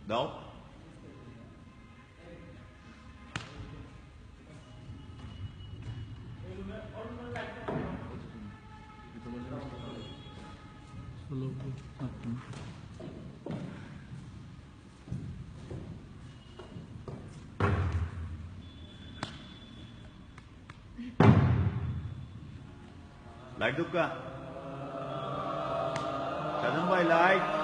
দাও। लाइट दुक्का साजन भाई लाइट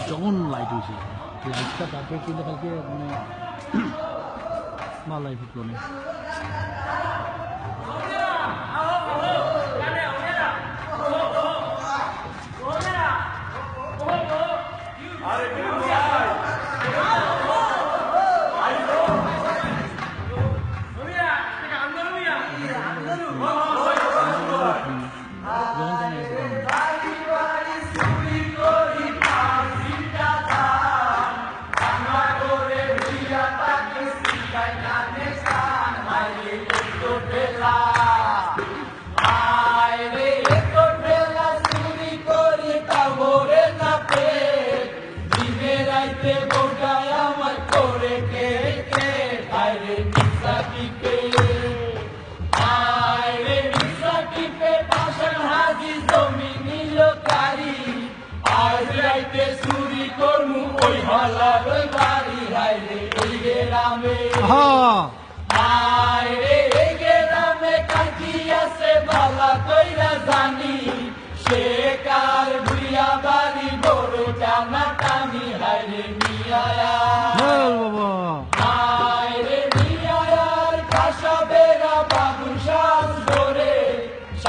জঘন লাইট হয়েছে লাইটটা তারপরে কিন্তু কালকে মানে মালাই ফুটলো না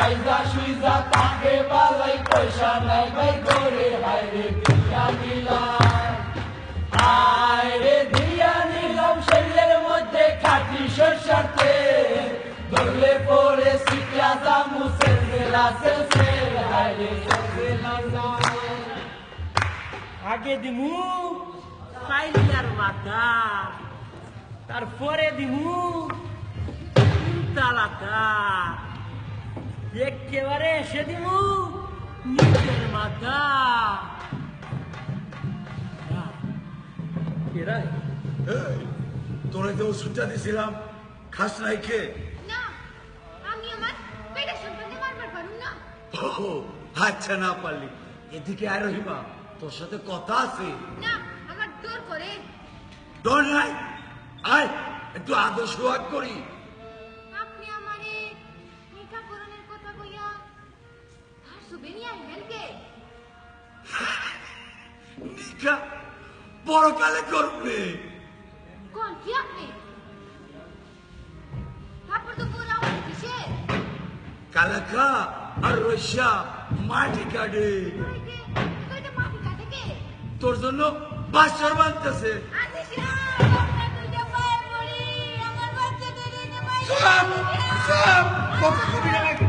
খাইজা সুইজা তাকে বালাই পয়সা নাই ভাই করে হায়রে দিয়া নিলাম হায়রে দিয়া নিলাম শরীরের মধ্যে খাটি সরষার তেল ধরলে পরে শিখিয়া জামু সেলসেলা সেলসেল হায়রে সেলসেলা আগে দিমু ফাইলিয়ার মাথা তারপরে দিমু তালাকা একেবারে এসে দিমু নিজের মাথা তোরা যে ওষুধটা দিছিলাম খাস নাই খেয়ে না আমি আমার পেটের সন্তানকে মারবার পারুম না ও আচ্ছা না পারলি এদিকে আর রহিমা তোর সাথে কথা আছে না আমার দূর করে ডর নাই আয় একটু আদর সোহাগ করি আপনি আমারে মিঠা করণের কথা কইয়া আর সুবে নিয়ে আইবেন কে নিকা বড়কালে করবে কোন কি আপনি তারপর তো পুরা আমার কিসে কালাকা আর রসা মাটি কাটে কইতে মাটি কাটে কে তোর জন্য বাসর বানতেছে আজি শ্যাম আমরা দুইটা পায়ে পড়ি আমার বাচ্চাদের এনে মাই কথা কবি না নাকি?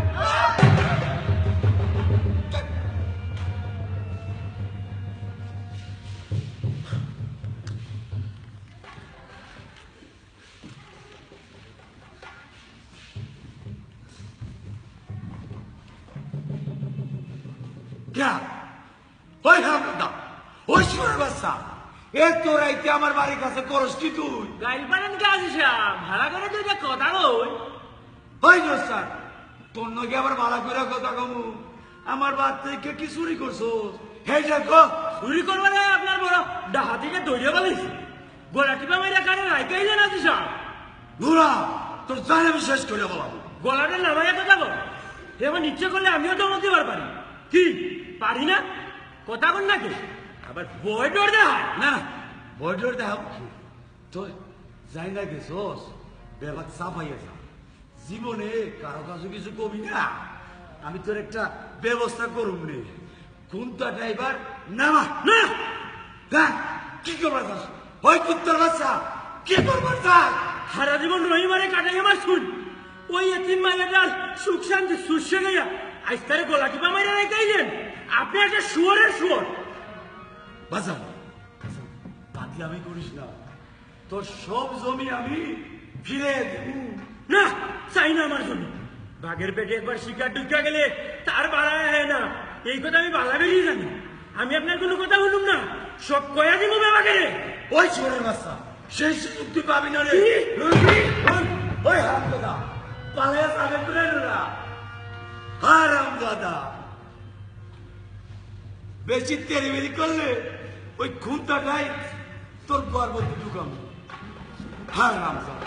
क्या ওই হামদা ওই সুরের বাচ্চা এ তোরাইতে আমার বাড়ির কাছে করস কি তুই গাইল পারেন কে আজি শ্যাম ভাড়া করে দুইটা কথা কই ওই স্যার তোর নগে আবার ভাড়া করে কথা কমু আমার বাদ থেকে কি চুরি করছস হে দেখো চুরি করবে না আপনার বড় ডাহাতিকে দৌড়িয়ে পালিস গোলা টিপা মেরে কানে রাইকাইলেন আজি শ্যাম নুরা তোর জানে বিশ্বাস করে বলাম গলাটা নামাইয়া কথা বল এবার নিচ্ছে করলে আমিও তো মধ্যে পারি কি পারি না কথা কন নাকি আবার বই ডর দেয় না না বর্ডার দেখাব তো যাই না গেছস ব্যাপার সাফ হয়ে যা জীবনে কারো কাছে কিছু কবি না আমি তোর একটা ব্যবস্থা করুম রে কোনটা ড্রাইভার নামা না না কি করবার চাস ওই কুত্তর বাচ্চা কি করবার চাস সারা জীবন রহিমারে কাটাই আমার শুন ওই এতিম মাইয়াটার সুখ শান্তি শুষে গিয়া আজ তারে গোলা টিপা মাইরা রাইকাইলেন আপনি একটা শুয়োরের শুয়োর বাজান পাতলা আমি করিস না তোর সব জমি আমি ফিরে দেব না চাই না আমার জন্য বাঘের পেটে একবার শিকার ঢুকা গেলে তার বাড়ায় হয় না এই কথা আমি বালা বেরিয়ে জানি আমি আপনার কোনো কথা বলুম না সব কয়া দিব বাবাকে ওই চোরের বাচ্চা সেই সুযোগ তুই পাবি না রে ওই হারাম দাদা পালে যাবে তুলে না হারাম দাদা বেশি তেরিবেরি করলে ওই খুনটাটাই তোর গর্ভতে ঢুকাম হারাম দাদা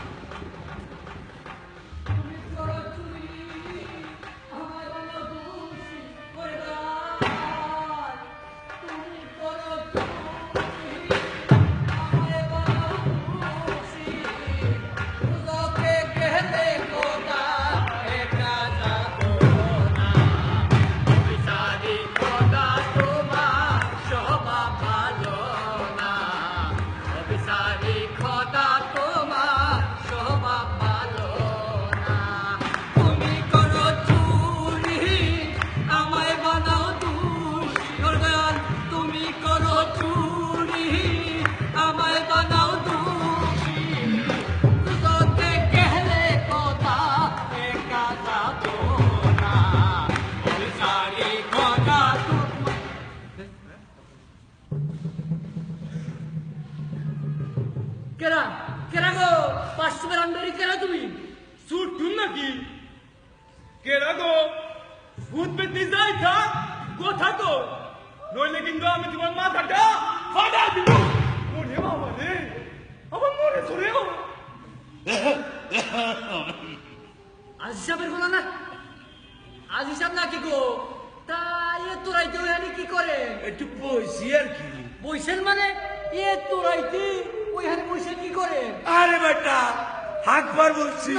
কেরা কেরা গো 500 বার আন্ডারি কেরা তুমি সুট টুন নাকি কেরা গো ভূত পেতে যাই থাক কথা তো নইলে কিন্তু আমি তোমার মাথাটা ফাটা দিব ওরে বাবা রে আমার মনে ধরে আজ হিসাবের কথা না আজ হিসাব নাকি গো তাই এ তোরাইতে ওখানে কি করে একটু বইছি আর কি বইছেন মানে এ তোরাইতে ওইখানে বসে কি করে আরে বেটা হাকবার বলছি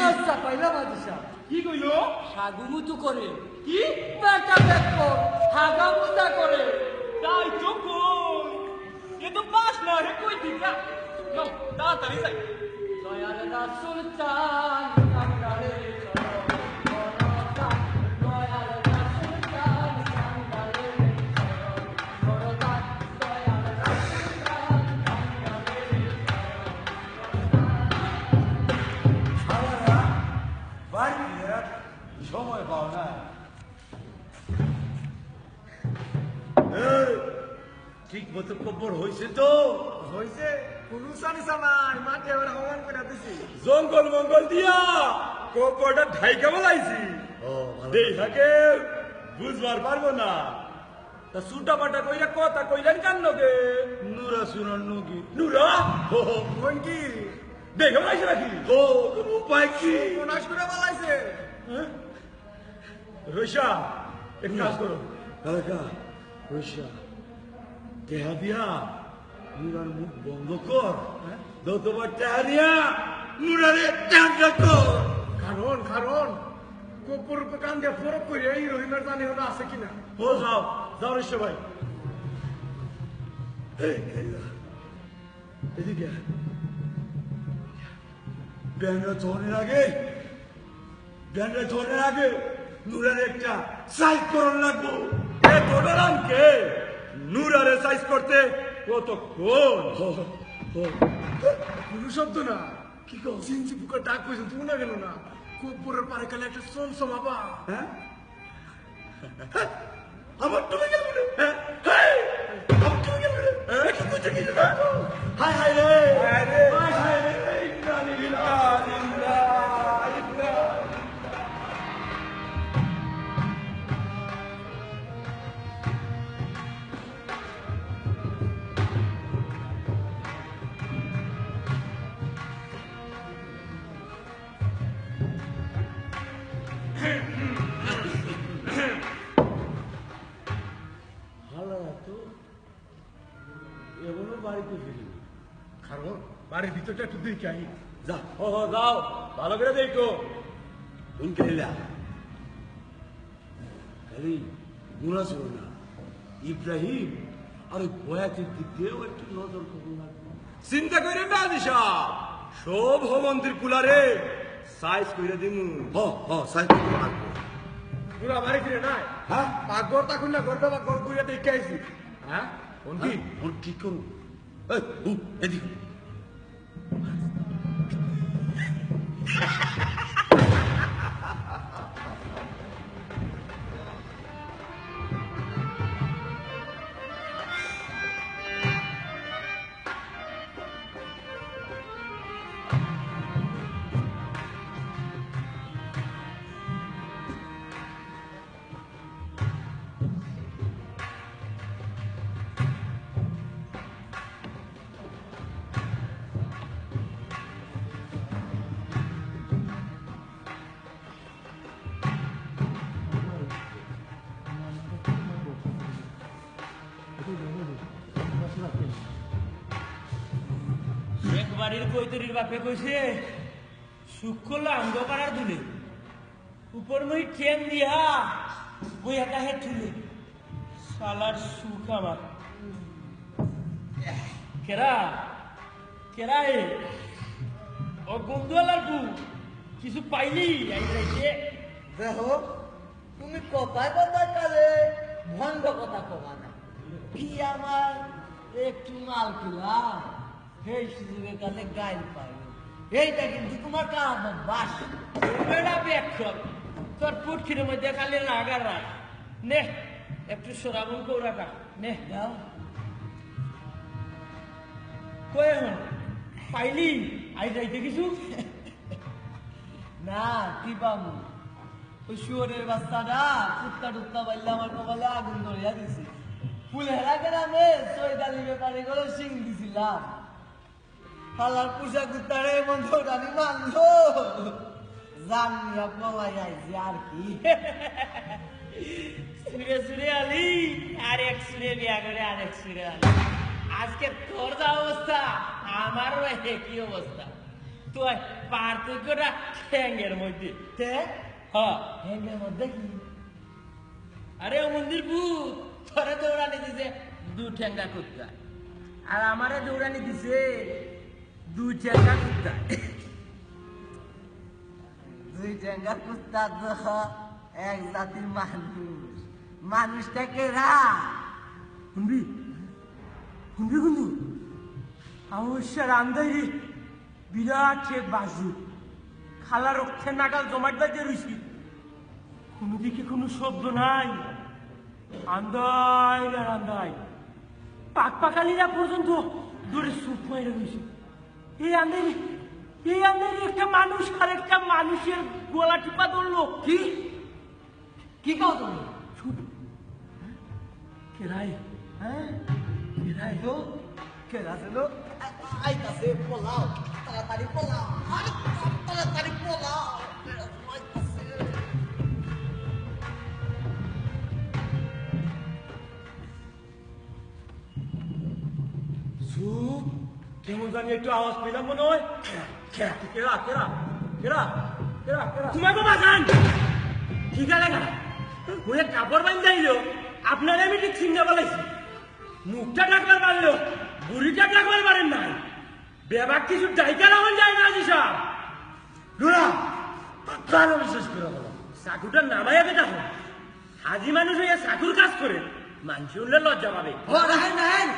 পাইলাম আদিশা কি কইলো সাগুমুতু করে কি বেটা দেখো হাগা মুদা করে তাই তো কই এ তো পাস না রে কই দিকা নাও তাড়াতাড়ি যাই দয়াল রাসূল চান কাঙ্গালে দয়াল রাসূল চান কাঙ্গালে বড়দান দয়াল রাসূল চান কাঙ্গালে সারা বাড়ি সময় পাও না ঠিক মতো কবর হয়েছে তো হয়েছে কোনো সানিসা নাই মাঠে এবার হওয়ান করে দিছি জঙ্গল মঙ্গল দিয়া কোপরটা ঢাইকা বলাইছি দেখাকে বুঝবার পারবো না তা সুটা পাটা কইরা কথা কইলেন কান্ন কে নুরা সুরার নগি নুরা কোন কি দেখে বলাইছে নাকি ও উপায় কি কোনাশ করে বলাইছে রইসা এক কাজ করো কাকা রইসা টেহা দিয়া নুরার মুখ বন্ধ কর দতবার টেহা দিয়া নুরারে টাকা কর কারণ কোপর কান দিয়ে ফরক করে এই রহিমের জানি হলো আছে কিনা ও যাও যাও রইসা ভাই এদিকে ব্যাংরা ধরনের আগে নুরার একটা সাইজ করন লাগবো এ তোডরাম কে নুরারে সাইজ করতে কতক্ষণ কোনো শব্দ না কি কো চিনচি পুকার ডাক কইছেন তুমি না গেল না কোপরের পারে কালে একটা চমচম আবা হ্যাঁ আমার তুমি গেল আমার তুমি গেল একটু বুঝে গেল হাই হাই রে হাই হাই রে ইন্না লিল্লাহি ইন্না ইন্না এমনও বাড়িতে ফিরি কারণ বাড়ির ভিতরটা একটু দেখে আই যা ও যাও ভালো করে দেখো কোন খেলা খালি গুণা ছিল না ইব্রাহিম আর ওই বয়াতের দিক দিয়েও একটু নজর করুন লাগবে চিন্তা করেন না দিশা সব মন্দির কুলারে সাইজ কইরা দিমু সাইড করুন লাগবে পুরা বাড়ি ফিরে নাই হ্যাঁ পাকঘর তখন না ঘর বাবা ঘর ঘুরে দেখে আইছি হ্যাঁ কোন কি ওর কি করুন এদিকে বাড়ির কৈতরির বাপে কইছে সুখ করলো আঙ্গ পাড়ার দুলে উপর মই ট্রেন দিয়া বই একা হে ঠুলে শালার সুখ আমার কেরা কেরা এ ও গন্ধওয়ালার বউ কিছু পাইলি আই যাইছে দেখো তুমি কথায় কথায় কালে ভণ্ড কথা কবা না কি আমার একটু মাল কিলাম সেই সুযোগে কালে গাইল পাই এইটা কিন্তু তোমার কাজ বাস বেড়া বেক্ষক তোর পুটখির মধ্যে খালি লাগার রাখ নে একটু সরাবন কৌরাটা নে দাও কই এখন পাইলি আই যাইতে কিছু না কি পাবো ওই শুয়োরের বাচ্চাটা কুত্তা টুত্তা পাইলে আমার কপালে আগুন ধরিয়া দিছি ফুলেরা গ্রামে চৈতালি ব্যাপারে করে সিং দিছিলাম পালার পুষা কুত্তারে বন্ধু আমি মানলো জানিয়া পলাই আইছি আর কি সুরে সুরে আলি আর এক সুরে বিয়া করে আরেক সুরে আলি আজকে তোর যা অবস্থা আমারও একই অবস্থা তো পার্থক্যটা ঠ্যাঙ্গের মধ্যে তে হ্যাঁ হেঙ্গের মধ্যে কি আরে ও মন্দির ভূত তোরে দৌড়ানি দিছে দু ঠ্যাঙ্গা কুত্তা আর আমারে দৌড়ানি দিছে দু ঠ্যাঙ্গা কুত্তা দুই ঠ্যাঙ্গা কুত্তা তো এক জাতির মানুষ মানুষটাকে শুনবি শুনবি কিন্তু অবশ্যই রান্দাই বিরাট এক বাজু খালা রক্ষে নাগাল জমাট বাজে রইছি কোনো দিকে কোনো শব্দ নাই আন্দাই আর আন্দাই পাকালিরা পর্যন্ত দূরে সুপ মাইরে রইছে এই আন্দাই একটা মানুষ আর একটা মানুষের গলা টিপা ধরলো কি কি কাও তুমি কেরাই হ্যাঁ কেরাই তো কেরা ছিল আইতাছে পোলাও তাড়াতাড়ি পোলাও আরে তাড়াতাড়ি পোলাও আইতাছে সুপ কেমন জানি একটু আওয়াজ পেলাম মনে হয় কেরা কেরা কেরা কেরা কেরা তোমার বাবা গান ঠিক আছে না ওই কাপড় বান্ধা দিল আপনার আমি ঠিক চিন্তা বলেছি মুখটা ঢাকবার পারলো বুড়িটা ঢাকবার পারেন না বেবাক কিছু ডাইকা রাখুন যায় না জি সাহেব নুরা প্রাণ বিশ্বাস করে বলো চাকুটা নামাইয়া বেটা হোক হাজি মানুষ হইয়া চাকুর কাজ করে মানুষ উঠলে লজ্জা পাবে ও রাহেন রাহেন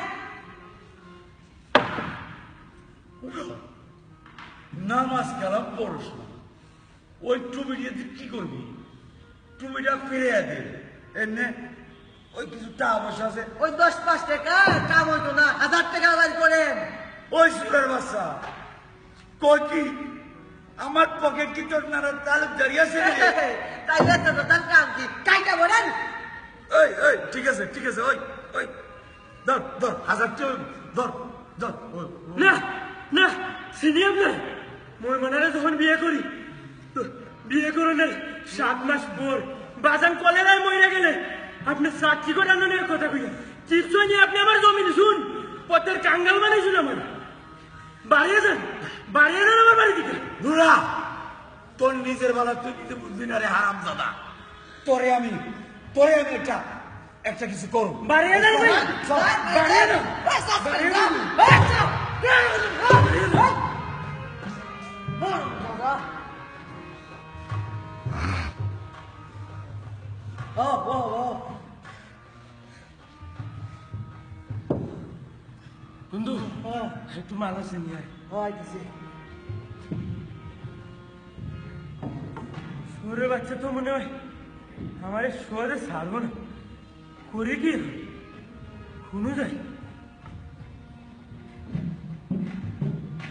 নামাজ কালাম পড়স না ওই টুমিটা তুই কি করবি টুমিটা ফিরে দে এমনি ওই কিছু টাকা পয়সা আছে ওই 10-5 টাকা কাম হইতো না 1000 টাকা বাড়ি করেন ওই সুরের বাচ্চা কই কি আমার পকেট কি তোর নানার তালুক দাঁড়িয়ে আছে তাইলে তো তার কাম কি কাইটা বলেন ওই ঠিক আছে ওই ধর 1000 টাকা ধর না না সিনিয়র না মই মনারে যখন বিয়ে করি বিয়ে করে নাই 7 মাস পর বাজান কলেরায় মরে গেলে আপনি সাক্ষী করে আননের কথা কইলেন চিপস নিয়ে আপনি আমার জমি শুন পথের কাঙ্গাল বানাইছিল আমার বাড়িয়ে যান আমার বাড়ি দিকে নুরা তোর নিজের বেলা তুই কিন্তু বুঝবি না রে হারাম দাদা তোরে আমি একটা কিছু করব বাড়িয়ে যান ভাই বাড়িয়ে যান বন্ধু একটু মানুষ নিয়ে শহরের বাচ্চা তো মনে হয় আমার শহরে ছাড়বো না করে কি শুনো যায়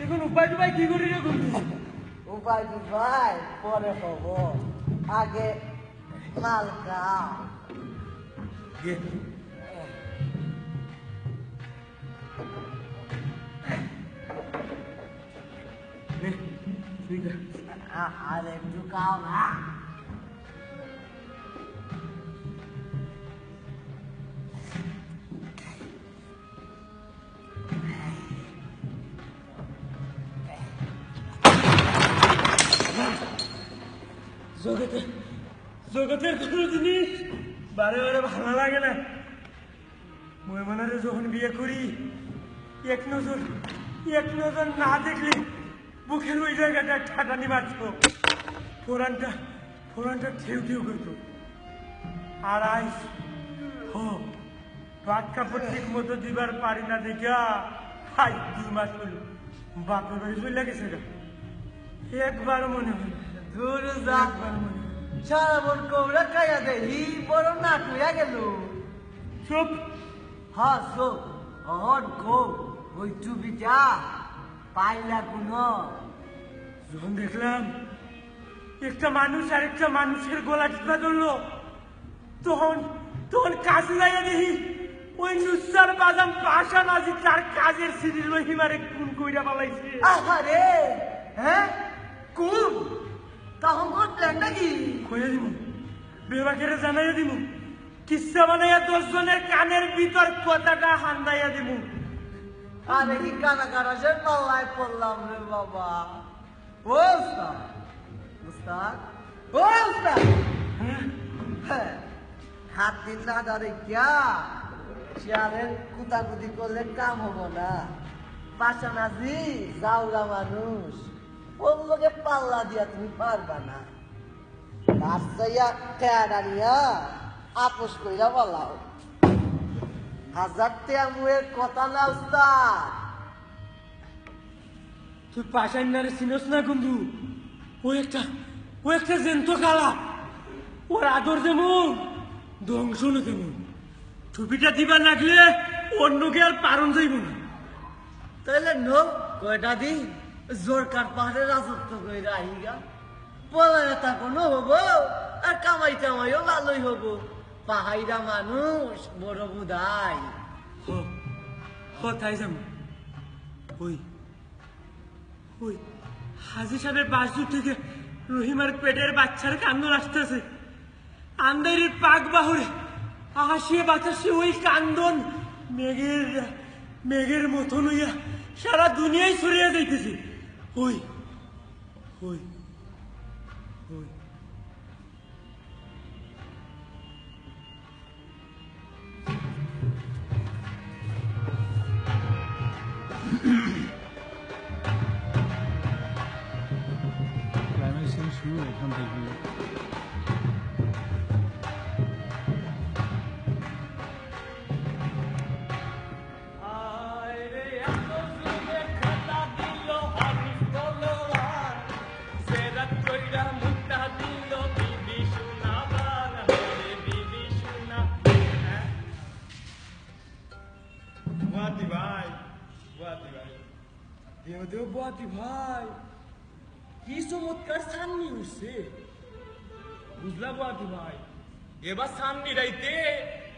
এখন উপায় টুপায় কি করি রে বন্ধু উপায় ভাই পরে হব আগে মাল খাও আর একটু খাও না জগতের কোনো জিনিস বারে বারে ভালো লাগে না মনে যখন বিয়ে করি এক নজর না দেখলে বুকের ওই জায়গাটা ঠাটানি মারত ফোরানটা ঠেউ করতো আর আইস ভাত কাপড় ঠিক মতো দিবার পারি না দেখা 2 মাস হলো বাপের বাড়ি চলে গেছে একবার মনে হয় দূর যাক সারা বোন কবরা খাইয়া দেহি বড় নাক হইয়া গেল চুপ হ্যাঁ চুপ অহন কো ওই টুপিটা পাইলা কোন যখন দেখলাম একটা মানুষ আর একটা মানুষের গলা টিপা ধরলো তখন কাছে যাইয়া দেখি ওই নুসার বাজান পাশা নাজি তার কাজের সিঁড়ি রহিমারে খুন কইরা পালাইছে আহারে হ্যাঁ কোন তখন কোন প্ল্যানটা কি কইয়া দিব বেবাকের জানাইয়া দিব কিসা বানাইয়া 10 জনের কানের ভিতর কথাটা হান্দাইয়া দিব আরে কি কানা সে পাল্লায় পড়লাম রে বাবা ও উস্তাদ ও উস্তাদ হ্যাঁ হাতি না ধরে ক্যা চেয়ারের কুতাকুতি করলে কাম হবো না পাশানাজি যাওরা মানুষ ওর লোকে পাল্লা দিয়া তুমি পারবা না তার চাইয়া কেডারিয়া আপোষ কইরা বলাও 1000 টাকা মুয়ের কথা না উস্তাদ তুই পাশান না রে চিনস না বন্ধু ও একটা জেন্ত কালা ওর আদর যেমন ধ্বংসনও তেমন টুপিটা দিবার লাগলে অন্যকে আর পারণ যাইব না তাহলে নো কয়টা দিন জোর কাঠ পাহাড়ে রাজত্ব কইরা আইগা পলায় তা কোনো হবো আর কামাই টামাইও ভালোই হবো পাহাইরা মানুষ বড় বুধাই তাই যাম ওই হাজি সাহেবের বাসদূর থেকে রহিমার পেটের বাচ্চার কান্দন আসতেছে আন্দারির পাক বাহুরে হাসিয়ে বাতাসে ওই কান্দন মেঘের মতন হইয়া সারা দুনিয়ায় ছড়িয়ে যাইতেছে ওই ওই ওই ক্লাইম্যাক্স শুরু এখান থেকে ভাই কি চমৎকার সান্নি উঠছে বুঝলা বাতি ভাই এবার সান্নি রাইতে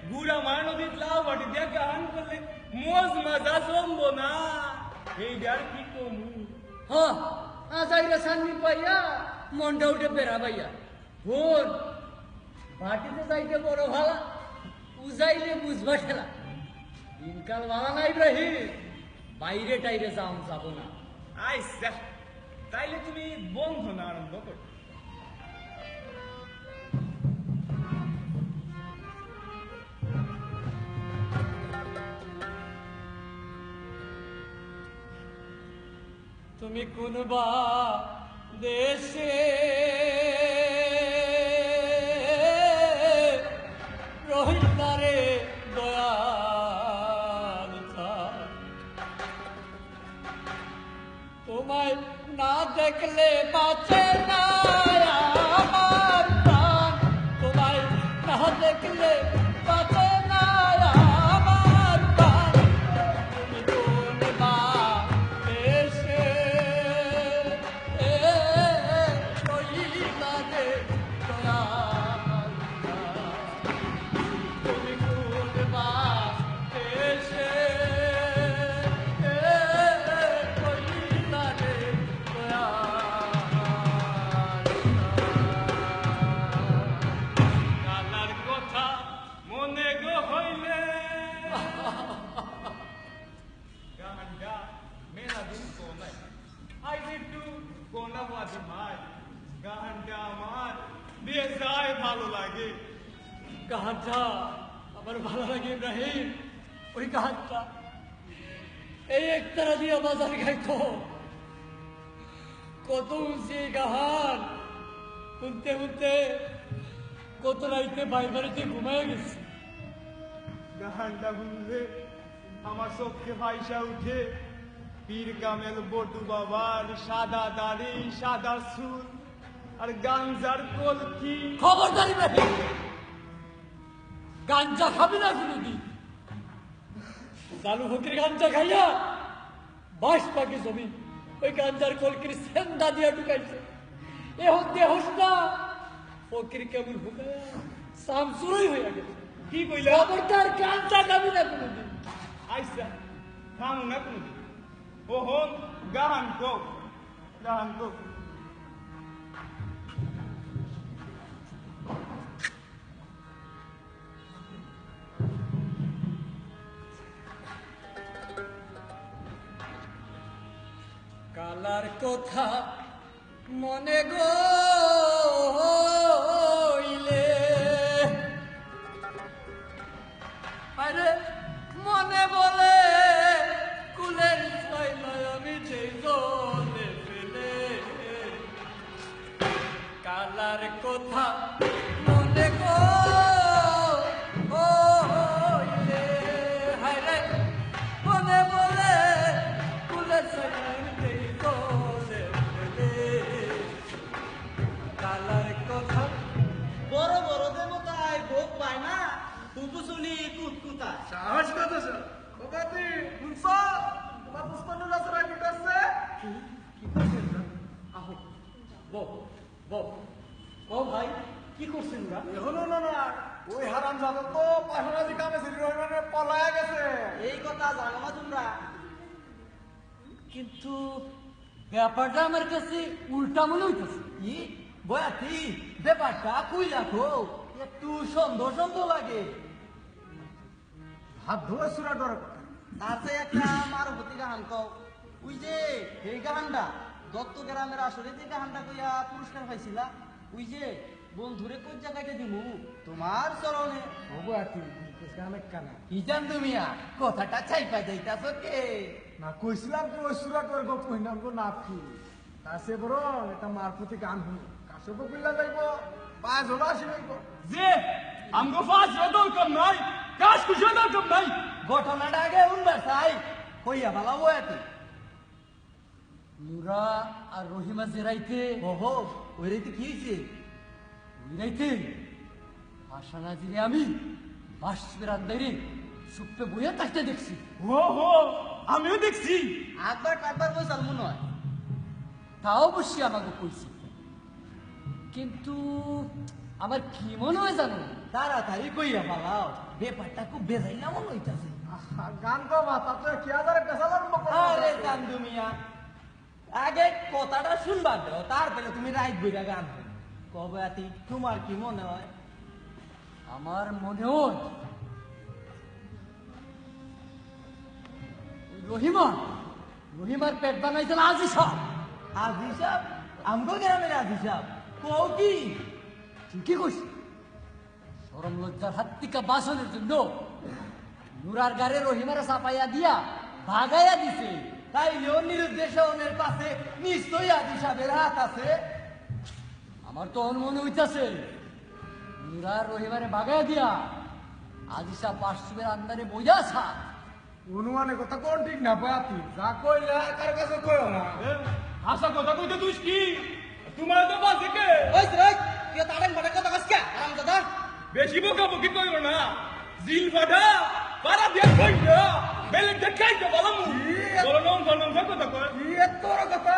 গুড়া মার নদীর লাউ বাটি দিয়ে গান করলে মজ মাজা জমবো না এই গার কি কমু আজাইরা সান্নি পাইয়া মনটা উঠে বেড়া পাইয়া ভোর বাটিতে যাইতে বড় ভালা উজাইলে বুঝবা ঠেলা দিনকাল ভালা নাই রহি বাইরে টাইরে যাব না আইসা তাইলে তুমি বন্ধন আরম্ভ করো তুমি কোন বা দেশে রহিতারে দয়াল তোমায় না দেখলে বাঁচে না আমার প্রাণ তোমায় না দেখলে বাঁচে না আমার প্রাণ তুমি কোন বা দেশে রহিতারে দয়াল তুমি কোন বা দেশে কালার কথা মনে গো হইলে গানটা মেলা দিন কোনাই আই একটু কোনা বাজি ভাই গানটা আমার বেশ যায় ভালো লাগে গানটা আমার ভালো লাগে ইব্রাহিম ওই গানটা এই একতারা দিয়ে বাজার খাইতো কত উঁচি গান শুনতে শুনতে কত রাইতে বাড়ি বাড়িতে ঘুমায় গেছে গানটা শুনলে আমার চোখে ভাইসা উঠে পীর কামেল বটু বাবার সাদা দাড়ি সাদা চুল আর গাঞ্জার কলকি খবরদারি ইব্রাহিম গাঞ্জা খাবি না কোনোদিন চালু ফকির গাঞ্জা খাইয়া বাস পাখি জমি ওই গাঞ্জার কলকির সেন্দা দিয়া ঢুকাইছে এখন দেহস না ফকির কেমন হুকায় সামসুরই হইয়া গেছে কি কইলা খবরদার গাঞ্জা খাবি না কোনোদিন আইসা থামু না কোনদিন ওহন গান কো কালার কথা মনে গইলে আরে মনে বলে কুলের ছাইলায় আমি সেই জলে ফেলে কালার কথা মনে গো ও হইলে হায়রে মনে বলে কুলের ছাইলায় আমি সেই জলে ফেলে কালার কথা বড় বড় দেবতায় ভোগ পায় না কুকুসুনি কুতকুতা সাহস কত স্যার বাবাতি শুনছ তোমার পুষ্পান্ডুল আছে রাখি করছে কি করছেন না আহো ও ভাই কি করছেন না হলো না না ওই হারাম জাদা তো পাশাপাশি কামে সিটি রহমানের পলায়া গেছে এই কথা জানো না তোমরা কিন্তু ব্যাপারটা আমার কাছে উল্টা মনে হইতেছে কি বয়াতি ব্যাপারটা কই রাখো একটু সন্দেহ সন্দেহ লাগে হাত ধোয়া সুরা ডর তাতে একটা মারুতি গান কও ওই যে এই গানটা দত্ত গ্রামের আসলে যে গানটা কইয়া পুরস্কার পাইছিলা ওই যে বন্ধুরে কোন জায়গায় দিমু তোমার চরণে বাবাতি কানে কানা কি জান তুমি কথাটা চাইপা যাইতাছ কে না কইছিলাম তো ওই সুরা ডর গো কইনাম গো নাফি কাছে বড় এটা মারফতি গান হুন কাছে গো কইলা যাইবো পাঁচ হলো আসি যাইবো যে আমগো ফাঁস দরকার নাই কাজ কুশল দরকার নাই ঘটনাটা আগে উনবার চাই কইয়া ভালা বয়াতি নুরা আর রহিমা যে রাইতে ওহো ওই রাইতে কি হয়েছে ওই রাইতে আশানা দিনে আমি বাসপের আন্দারে সুপ্পে বইয়া থাকতে দেখছি হো আমিও দেখছি একবার বসাল মনে হয় তা অবশ্যই আমাকে কইছি কিন্তু আমার কি মনে হয় জানো তাড়াতাড়ি কইয়া ভালাও ব্যাপারটা খুব বেজাইলা মনে হইতাছে গান তো মাথা তো কি আদারে পেশাল আরম্ভ করো আরে চান্দু মিয়া আগে কথাটা শুনবা দাও তারপরে তুমি রাইট বইরা গান কবে আতি তোমার কি মনে হয় আমার মনে হয় রহিমার পেট বানাইছিল আজি সাহ আমগো গ্রামের আজি সাহ কও কি ঠিকই কইছি শরম লজ্জার হাত থেকে বাসনের জন্য নুরার গাড়ে রহিমারা চাপাইয়া দিয়া ভাগাইয়া দিছে তাইলেও নিরুদ্দেশের পাশে নিশ্চয়ই আজি সাহেবের হাত আছে আমার তো মনে হইতাছে নুরার রহিমারে ভাগাইয়া দিয়া আজি সাহেব বাসুবের আন্দারে বইয়া ছা অনুমানে কথা কোন ঠিক না বাতি যা কইলা কার কাছে কইও না আশা কথা কইতে তুই কি তোমার তো বাসে কে ওই রে তুই তাড়ান বড় কথা কসকা আরাম দাদা বেশি বকাবকি কইরো না জিল ফাটা পারা দিয়া কইরা বেলে দেখাইতে বলমু বলো নন কথা কই কি এত বড় কথা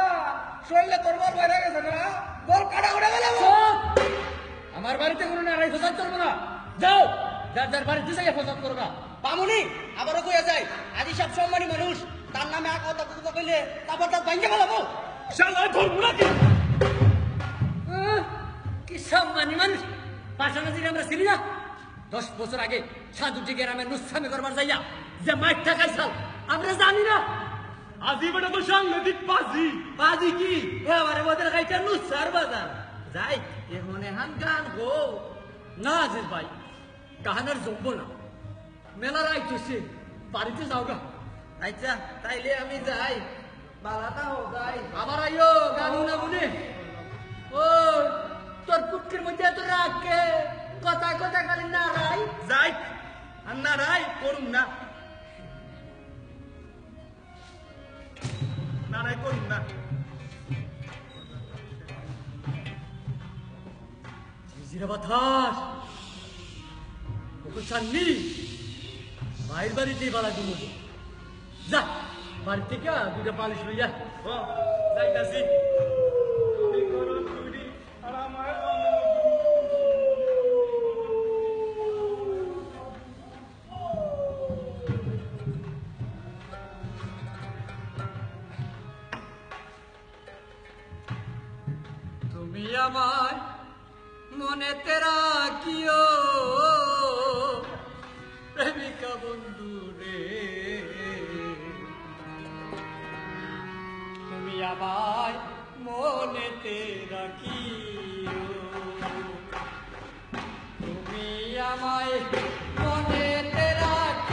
শুনলে তোর বল বাইরে গেছে না বল কাটা উড়ে গেল আমার বাড়িতে কোনো নারাই ফসাদ করবো না যাও যার যার বাড়িতে যাই ফসাদ করবা পামুনি আবারও কইয়া যায় আজি সব সম্মানী মানুষ তার নামে কথা কথা কইলে তারপর তার ভাঙ্গে ফেলাবো শালা ধরবো না কি সম্মানী মানুষ পাশাপাশি আমরা চিনি না 10 বছর আগে সাধুটি গ্রামে নুসামি করবার যাইয়া যে মাইটটা খাইছাল আমরা জানি না আজি বেটা তো সাংঘাতিক পাজি বাজি কি এবারে ওদের খাইটা নুসার বাজার যাই এখন এহান গান গো না আজিজ ভাই গানের জমব না মেলা রাইতেছে বাড়িতে যাও গা আচ্ছা তাইলে আমি যাই বালাটা হো যাই আবার আইও গান না বুনে ও তোর পুটকির মধ্যে এত রাখে কথা কথা খালি না রাই যাই আর না রাই করুন না না রাই করুন না জিরা বাতাস ওকে চাননি বাইর বাড়িতে বালা দিব যা বাড়ি থেকে দুটা পালিশ লইয়া ও যাইতাছি তুমি করো চুরি আর আমার তুমি আমার মনেতে রাখিও প্রেমিকা বন্ধু রে তুমি আমার মনেতে রাখিও তুমি আমায় মনেতে রাখিও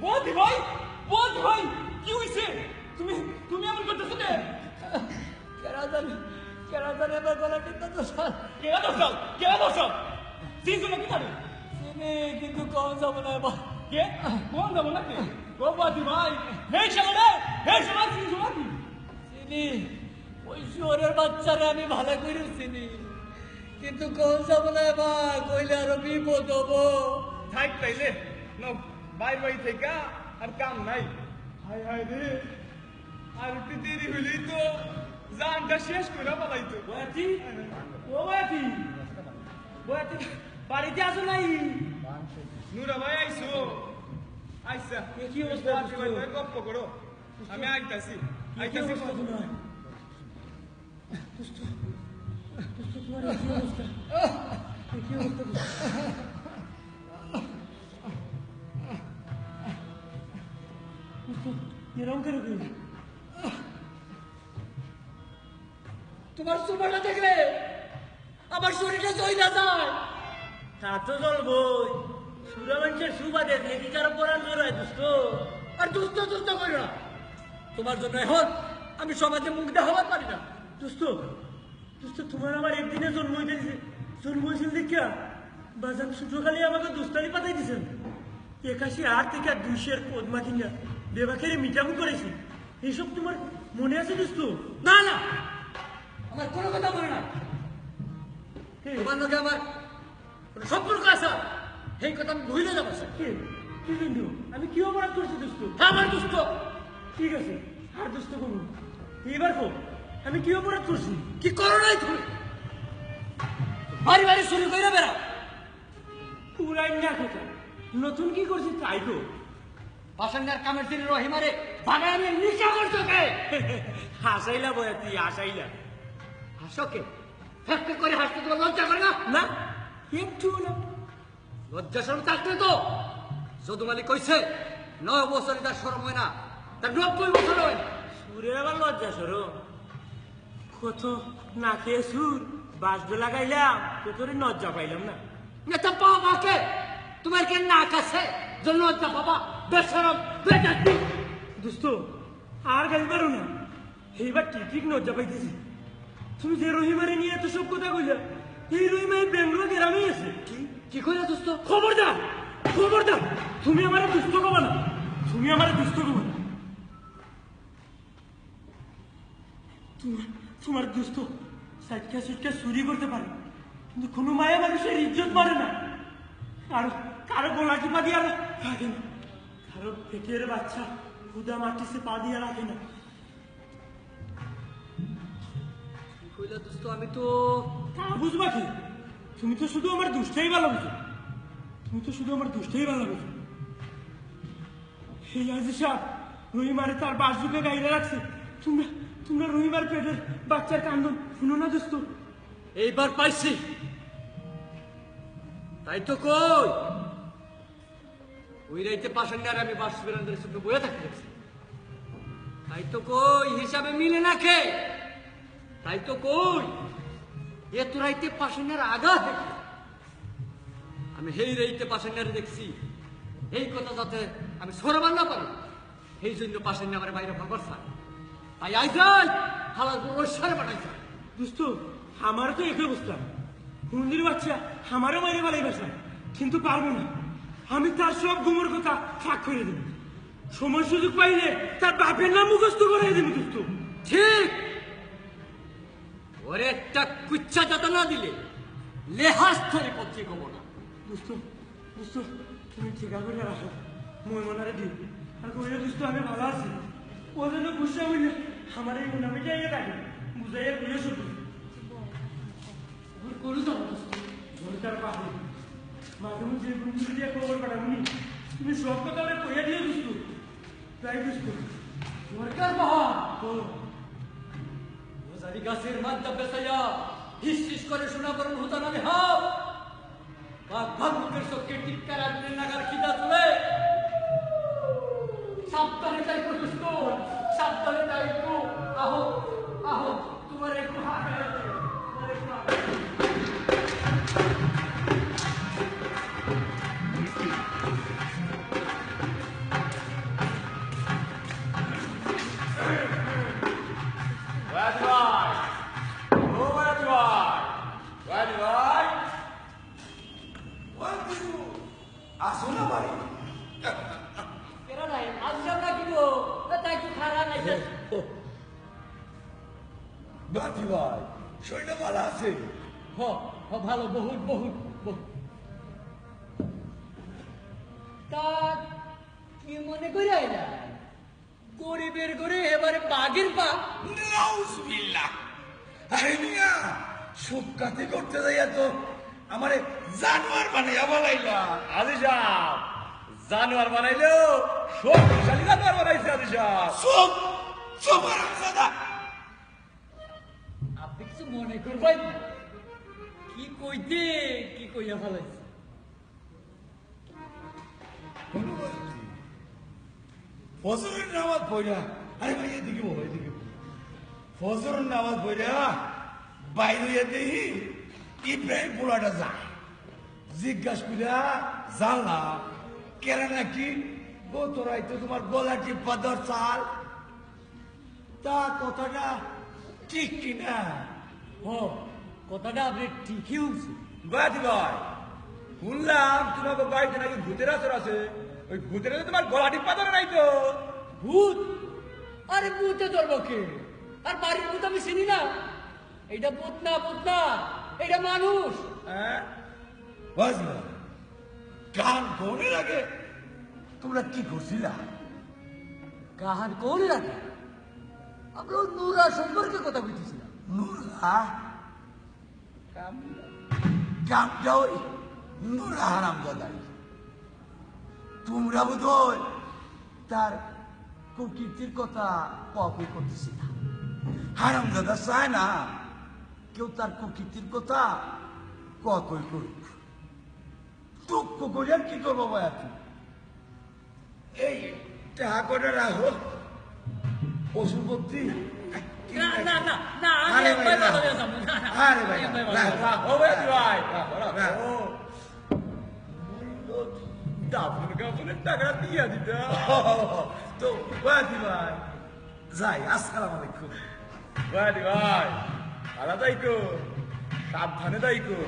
বৌদি ভাই, বৌদি ভাই, কি হয়েছে? তুমি তুমি এমন করতেছো কে? কেরা জানে এবার গলা টিপা তো স্যার। কেরা দর্শক, কেরা দর্শক? চিনছো নাকি তারে? চিনি কিন্তু কম যাবো না এবার। কে? কোন যাবো নাকি? ও বৌদি ভাই, হেই শালা, হেই শালা, চিনছো নাকি? চিনি ওই শুয়োরের বাচ্চারে আমি ভালো করে চিনি, কিন্তু কম যাবো না এবার, কইলে আরো বিপদ হবো। থাক তাইলে, নো বাই বাই থেকে আর কাম নাই। হায় হায় রে, আর একটু দেরি হইলেই তো জানটা শেষ করে পালাইতো। বয়াতি, ও বয়াতি, বয়াতি বাড়িতে আসো নাই? নুরা ভাই আইসো, আইসা। কি অবস্থা? ভাই ভাই গপ্প করো, আমি আইতাছি, আইতাছি। এরকম কেন? তোমার সুপারটা দেখলে আমার শরীরটা জয়না যায়। তা তো চলবই, সুরা মানুষের সুবাদে দেখি কারো পড়ার জোড়ায় দুষ্ট। আর দুষ্ট দুষ্ট করি না, তোমার জন্য এখন আমি সমাজে মুখ দেখাবার পারি না। দুষ্ট, দুষ্ট তোমার আমার একদিনে জন্ম হয়েছে, জন্ম হয়েছিল দেখিয়া বাজান ছোটকালে আমাকে দুস্তানি পাঠাই দিয়েছেন। 81 থেকে 200 পদ্মা কিনা বেবাকেরে মিটামু করেছি। এইসব তোমার মনে আছে দোস্ত? না না, আমার কোনো কথা মনে না। তোমার লোকে আমার কোনো সম্পর্ক আছে, এই কথা আমি ভুলে যাবো। কে কি বন্ধু, আমি কি অপরাধ করছি দোস্ত? আমার দুষ্ট। ঠিক আছে, আর দুষ্ট করবো। এবার কো আমি কি অপরাধ করছি? কি করো নাই তুমি? বাড়ি বাড়ি শুরু করে বেড়াও। পুরাই না কথা, নতুন কি করছি তাই তো। বাসান্দার কামের দিন রহিমারে ভাগায় আমি নিশা করছো কে? হাসাইলা বয়া তুই, হাসাইলা। হাসো কে? ফ্যাক্ট করে হাসতে তোমার লজ্জা করে না? না একটু না। লজ্জা শরম থাকলে তো যদু মালিক কইছে 9 বছরে তার শরম হয় না, তার 90 বছর হয় না। সুরের আবার লজ্জা সরম কত না খেয়ে সুর বাসবে লাগাইলাম তো তোর লজ্জা পাইলাম না। নেতা পাওয়া মাকে তোমার কে না কাছে জন্য লজ্জা বাবা বেশরম বেজাতি। দোস্ত আর গাইতে পারো না, এইবার ঠিক ঠিক লজ্জা পাইতেছি। তুমি যে রহিমারে নিয়ে এত সব কথা কইলা, এই রহিমা বেঙ্গলোর গ্রামে আছে। কি কইলা দোস্ত? খবরদার, খবরদার, তুমি আমার দুষ্ট কবা না, তুমি আমার দুষ্ট কবা না। তোমার দুষ্ট সাইটকা সুটকা চুরি করতে পারে, কিন্তু কোনো মায়া মানুষের ইজ্জত মারে না। কারো কারো গলা টিপা দিয়ে রাখে না, কারো পেটের বাচ্চা হুদা মাটিতে পা দিয়ে রাখে না। কি কইলা দোস্ত? আমি তো তা বুঝবা কি? তুমি তো শুধু আমার দুষ্টাই ভালো বুঝো, তুমি তো শুধু আমার দুষ্টাই ভালো বুঝো। এই আজি সাহেব রহিমারে তার বাসরূপে গাইলে রাখছে, তোমরা তোমরা রহিমার পেটের বাচ্চার কান্দন শুনো না দোস্ত? এইবার পাইছি, তাই তো কই ওই রাইতে পাশান্ডার আমি বাস বেরান্দার সামনে বয়ে থাকতে দেখছি। তাই তো কই হিসাবে মিলে না কে? তাই তো কই এত রাইতে পাশান্ডার আগা দেখি আমি হেই রাইতে পাশান্ডারে দেখছি। এই কথা যাতে আমি সরবার না পারি, এই জন্য পাশান্ডা আমার বাইরে ভাবার চাই। তাই আই যাই হালাল ওই সারে পাঠাইছে। দোস্ত আমার তো একই অবস্থা, হুন্দির বাচ্চা আমারও মাইরে বালাই বাসা, কিন্তু পারবো না। আমি তার সব গুমর কথা ফাঁক করে দেব, সময় সুযোগ পাইলে তার বাপের নাম মুখস্থ করে দেব দোস্ত। ঠিক, ওরে একটা কুচ্ছা যাতে না দিলে লেহাস ধরে পথে কমো না। দোস্ত দোস্ত তুমি ঠিকা করে রাখো, মই মনারে দিই আর কইলে দোস্ত আমি ভালো আছি। ও যেন গুসা হইলে আমার এই মনে মিটাইয়া থাকে, বুঝাইয়া ঘুরে শুধু করু যাবো দোস্ত। ঘরটার পাশে মাঝে মধ্যে বন্ধু দিয়ে খবর পাঠাবনি, তুমি সব কথা কইয়া দিও দোস্ত। তাই দোস্ত সরকার বাহা ও রোজারি গাছের মাদ্দা বেসাইয়া হিস হিস করে শোনা করুন হতো না হাও বাঘ ভাল্লুকের চোখে টিটকার আগুনের নাগার খিদা তুলে সাবধানে তাই প্রতিষ্ঠ, সাবধানে তাই তো আহো আহো তোমার একটু হাত হয়েছে হ হ ভালো বহুত বহুত বহুত তা কি মনে করে আইলা গরিবের ঘরে এবারে বাঘের পাক নাউজুবিল্লাহ আরে মিয়া সুক্কাতি করতে যাইয়া তো আমারে জানোয়ার বানাইয়া বলাইলা আজি সাহেব জানোয়ার বানাইলো শক্তিশালী জানোয়ার বানাইছে আজি সাহেব চুপ চুপ হারামজাদা আপনি কিছু মনে করবেন না। কি কইতে কি কইয়া ফেলাইছে ফজরের নামাজ পড়া আরে ভাই এদিকে বল এদিকে ফজরের নামাজ পড়া বাইরে দেখি ইব্রাহিম পোলাটা যায় জিজ্ঞাসা করিয়া জানলাম কেরা নাকি তোরাই তো তোমার গলা টিপা দর চাল তা কথাটা ঠিক কিনা হ কথাটা আপনি ঠিকই হচ্ছে বাদি ভাই শুনলাম তোমাকে বাড়িতে নাকি ভূতের আসর আছে ওই ভূতের তোমার গলা টিপা ধরে নাই তো ভূত আরে ভূতে ধরবো কে আর বাড়ির ভূত আমি চিনি না এটা ভূত না এটা মানুষ হ্যাঁ বুঝলো গান কোনের আগে তোমরা কি করছিলা কাহার কোন লাগে আমরা নুরা সম্পর্কে কথা বলতেছিলাম নুরা কামটা ওই নুরা হারাম দাদাই তোমরা বোধ তার প্রকৃতির কথা কপি করতেছি না হারাম দাদা চায় না কেউ তার প্রকৃতির কথা কতই করুক দুঃখ করি আর কি করবো ভাই তুই এই টাকা করে রাখো পশুপতি না না না না আমি আরে ভাই, একবার না। ভালো হয়ে যাবো। না, না, আরে ভাই, আমি একবার না, ভালো হয়ে না। যাবো। ও বাদি ভাই রাখো। দাফন কাপড়ের টাকা দিয়ে দিতা তো বাদি ভাই যাই আসসালামু আলাইকুম বাদি ভাই আলা যাইকো সাবধানে যাইকো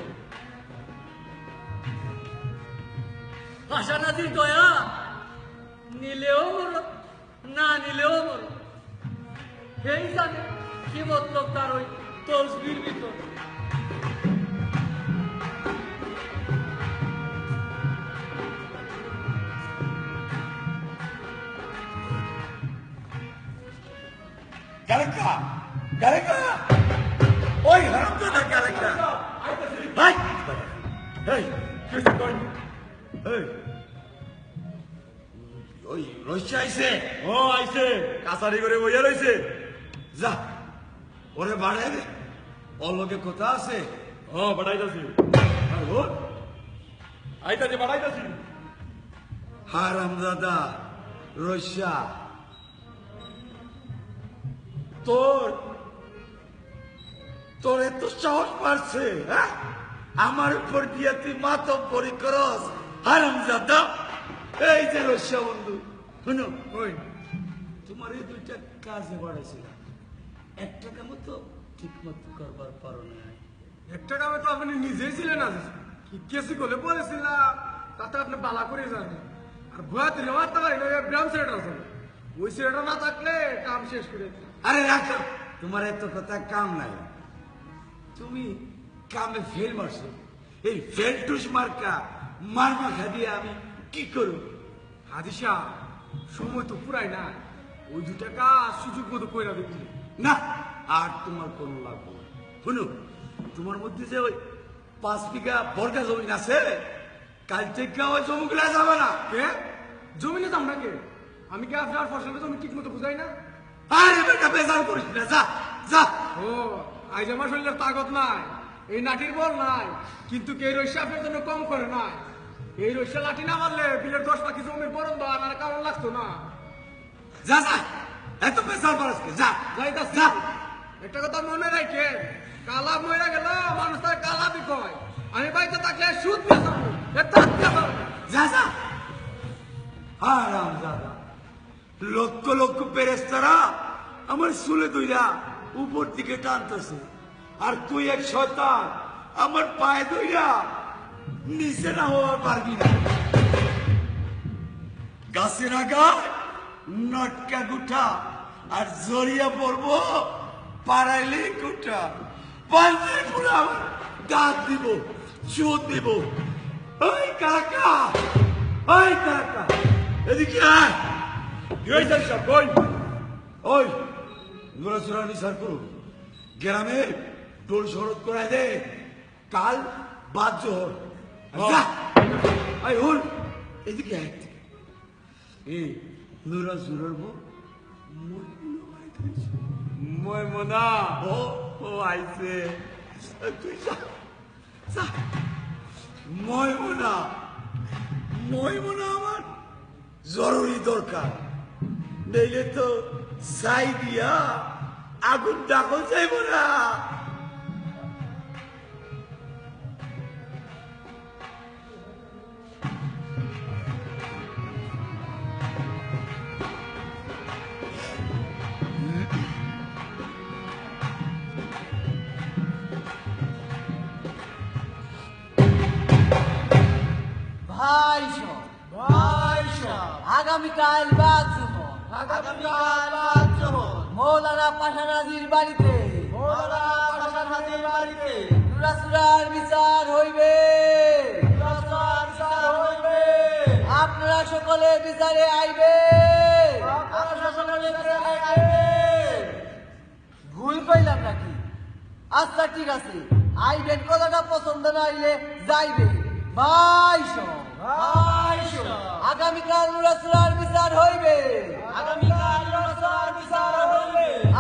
আশা নাজির দয়া নিলেও মরো না নিলেও মরো সেই জানে কি মতলব তার ওই তসবির ভিতর কালেকা কালেকা ওই হারামজাদা কালেকা হাই এই কিছু কই এই ওই রইছে আইছে ও আইছে কাছারি করে বইয়া রইছে যা ওরে বাড়াই দে ওর লগে কথা আছে ও বাড়াইতাছি আর ও আইতাছি বাড়াইতাছি হারামজাদা রইসা তোর তোর এত সাহস পারছে হ্যাঁ আমার উপর দিয়া তুই মাতব পরি করস হারামজাদা এই যে রইসা বন্ধু শুনো ওই তোমার এই দুইটা কাজে বাড়াইছিলাম একটা কাম তো ঠিক মতো করবার পারো না একটা কামে তো আপনি নিজেই ছিলেন আজ কি কেসি করলে বলেছিলাম তাতে আপনি বালা করে জানেন আর ভুয়া দিলে আমার তো ব্রাম সেট আছে ওই সেটা না থাকলে কাম শেষ করে দিতাম। আরে রাখো তোমার এত কথা কাম নাই তুমি কামে ফেল মারছো এই ফেলটুস মার্কা মারমা খাদিয়ে আমি কি করব হাদিসা সময় তো পুরাই না ওই 2 টাকা সুযোগ মতো কইরা দিবি না আর তোমার কোন লাভ নেই শুনো তোমার মধ্যে যে ওই 5 বিঘা বর্গা জমি আছে কাল থেকে ওই জমিগুলা যাবে না কে জমি নিতাম না কে আমি কি আপনার ফসলের জমি ঠিক মতো বুঝাই না আরে বেটা বেজার করিস না যা যা ও আজ আমার শরীরের তাগত নাই এই নাটির বল নাই কিন্তু কে রইসা আপনার জন্য কম করে নাই এই রইসা লাঠি না মারলে বিলের 10 পাখি জমির বরণ দেওয়া আর কারণ লাগতো না যা যা এত বেজার পারস যা যাইতাছি যা একটা কথা মনে রাখেন কালা মইরা গেল মানুষ তার কালা বিকয় আমি বাড়িতে থাকলে সুদ পেছাবো যা যা হারাম দাদা লক্ষ লক্ষ পেরেস্তারা আমার চুলে দইরা উপর দিকে টানতেছে আর তুই এক শয়তান আমার পায়ে দইরা নিচে না হওয়ার পারবি না গাছের আগায় নটকা গুঠা আর জড়িয়া পড়বো পাড়াইলে গুঠা পাঞ্জির পুরো আমার দাঁত দিব, চোদ দিব। ওই কাকা, ওই কাকা, এদিকে আয়। কি হয়েছে সব কই? ওই নড়াচড়া নিসার করুন, গ্রামে টোল শরৎ করায় দে, কাল বাদ জোহর। আই হল এদিকে আয়। এই নড়াচড়ার বউ ময়মনা ও ও আইছে, তুই যা যা। ময়মনা, ময়মনা আমার জরুরি দরকার, নইলে তো ছাই দিয়া আগুন ডাকল যাইব না। ভাই আগামীকাল বাদ মৌলানা পাশানাজির বাড়িতে চুরাচুরার বিচার হইবে। আপনারা সকলে বিচারে আইবে। ভুল কইলাম নাকি? আচ্ছা ঠিক আছে, আইবেন, কথাটা পছন্দ না হইলে যাইবে। আগামীকাল চুরাচুরার বিচার হইবে।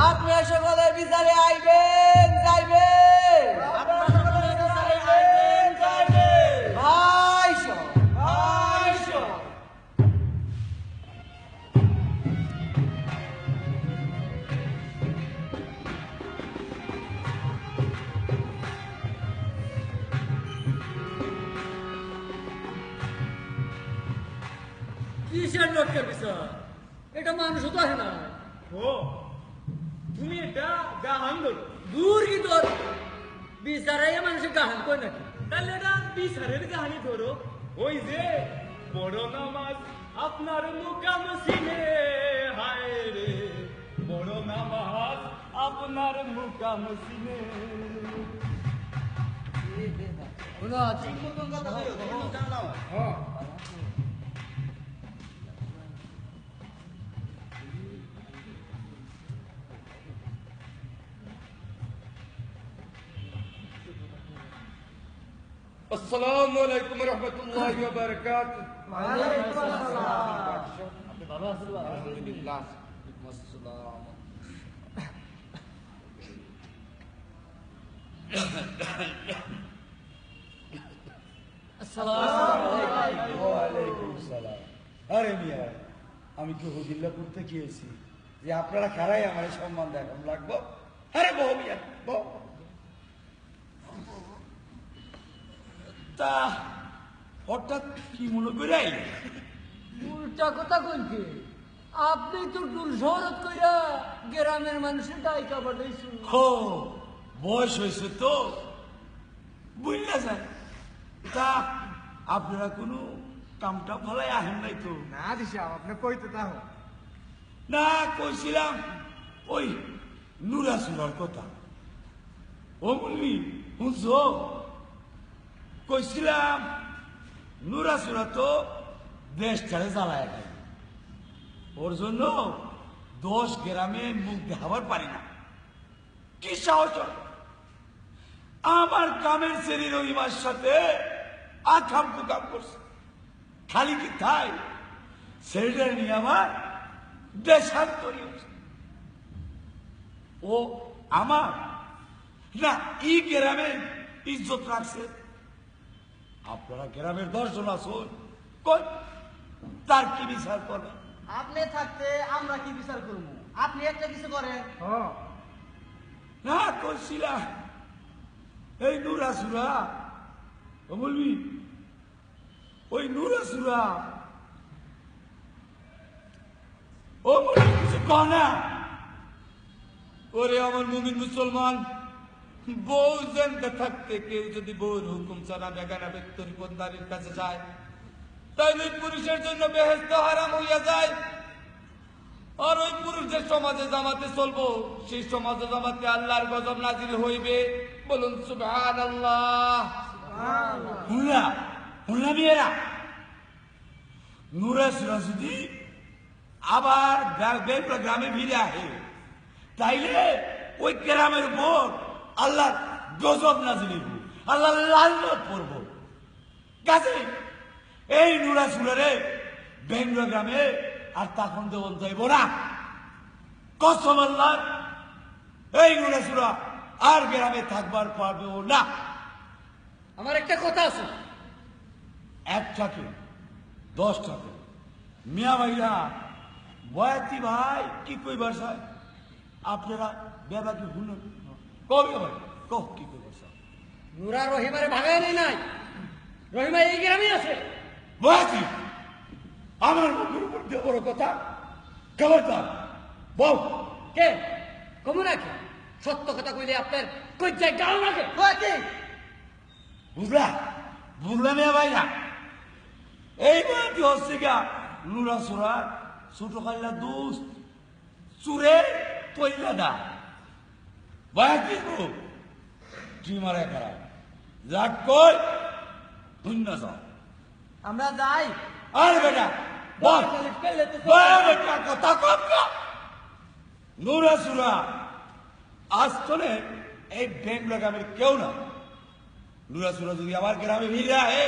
আপনারা সকলে বিচারে আইবেন, যাইবেন। কিসের লটকে বিচার? এটা মানুষও তো হয় না। ও তুমি এটা গাহান ধরো। দূর কি তোর বিচারে মানুষের গাহান কই নাকি? তাহলে এটা বিচারের কাহানি ধরো। ওই যে বড় নামাজ আপনার মুকাম সিনে, হায় রে বড় নামাজ আপনার মুকাম সিনে। আসসালামু আলাইকুম রহমতুল্লাহি ওয়া বারাকাতুহু। আলহামদুলিল্লাহ। ওয়ালাইকুম সালাম। আরে মিয়া, আমি কি হদিল্লাপুর থেকে এসেছি যে আপনারা খারাই আমার সম্মান দেখাম লাগবো? আরে বহু মিয়া, বহু। তা হঠাৎ কি মনে করে আইলে? উল্টা কথা কইকে, আপনি তো টুল শরৎ কইরা গ্রামের মানুষের ডাইকা পাঠাইছেন। হো, বয়স হয়েছে তো বুঝলা যায়। তা আপনারা কোনো কামটা ফলাই আহেন নাই তো? না দিশা, আপনি কইতে তাহ। না, কইছিলাম ওই নুরাসুরার কথা। ও মুন্নি শুনছো? কইছিলাম নুরাসুরা তো দেশ ছাড়ে জ্বালায় খায়, ওর জন্য 10 গ্রামে মুখ দেখাবার পারি না। কি সাহস ওর? আমার কামের শ্রেণীর রহিমার সাথে আখাম কুকাম করছে। খালি কি তাই, ছেলেটা নিয়ে আমার দেশান্তরী হচ্ছে। ও আমার না ই গ্রামে ইজ্জত রাখছে। আপনারা গ্রামের 10 জন আসুন, কই তার কি বিচার করবে? আপনি থাকতে আমরা কি বিচার করবো? আপনি একটা কিছু করেন। না কইছিলাম এই নুরাসুরা, ও বলবি ওই নুরাসুরা, ও বলবি কিছু কহ না। ওরে আমার মুমিন মুসলমান, বউ জেন্দা থাকতে কেউ যদি বউর হুকুম ছাড়া বেগানা ব্যক্তির বন্দারির কাছে যায়, তাইলে ওই পুরুষের জন্য বেহেশত হারাম হইয়া যায়। আর ওই পুরুষ যে সমাজে জামাতে চলবো, সেই সমাজে জামাতে আল্লাহর গজব নাজিল হইবে। বলুন সুবহানাল্লাহ। শুনলা মেয়েরা, নুরা সুরা যদি আবার গ্রামে ফিরে আসে, তাইলে ওই গ্রামের উপর আল্লাহ গজব নাজিল হইব, আল্লাহ লানত পড়ব। কাজে এই নুরা সুরারে বেঙ্গল গ্রামে আর তখন দেবন যাইব না। কসম আল্লাহ, এই নুরা সুরা আর গ্রামে থাকবার পারবে না। আমার একটা কথা আছে, একটাকে 10টাকে মিয়া ভাইরা বয়াতি ভাই কি কইবার চায় আপনারা বেবা কি শুনুন, কবি ভাই কহ কি কইবার চায়। নুরা রহিমারে ভাগায় নাই, রহিমা এই গ্রামে আছে। বয়াতি আমার মুখের উপর দিয়ে বড় কথা, খবরদার বউ। কে কমু নাকি? সত্য কথা কইলে আপনার কই যায় গাল লাগে। বুঝলা বুঝলা মিয়া ভাইরা, এই বয়াতি হচ্ছে গা নুরা সুরা ছোট খাইলা দোস্ত, চুরে তৈলা দা বয়াতি বউ তুই মারে খারাপ যাক কই শূন্য যাও। আমরা যাই। আরে বেটা বল বেটা কথা কম কা। নুরা সুরা আজ তোলে এই বেঙ্গলা গ্রামের কেউ না। নুরা সুরা যদি আমার গ্রামে ফিরে আহে,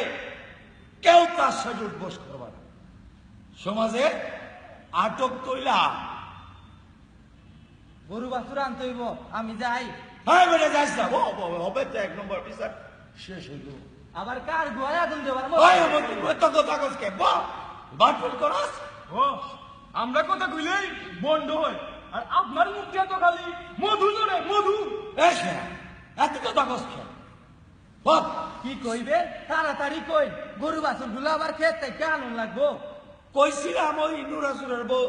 কেউ তার সাথে উঠবোস করবার না। সমাজে আটক তৈলা। গরু বাছুর আনতে হইব, আমি যাই। হ্যাঁ বেটা যাইস না, হবে তো 1 নম্বর বিচার শেষ হইল। আবার কার গোয়া আগুন দেবার ওই আমার তুই কত কাগজ কে বাটফুল করাস। ও আমরা কথা কইলেই বন্ধ হয়, আর আপনার মুখটা তো খালি মধু জোরে মধু। এত কথা কাগজ কে বাপ কি কইবে? তাড়াতাড়ি কই, গরু বাছুর গুলো আবার খেত থেকে আনন্দ লাগবো। কইছিলাম ওই নুরা সুরের বউ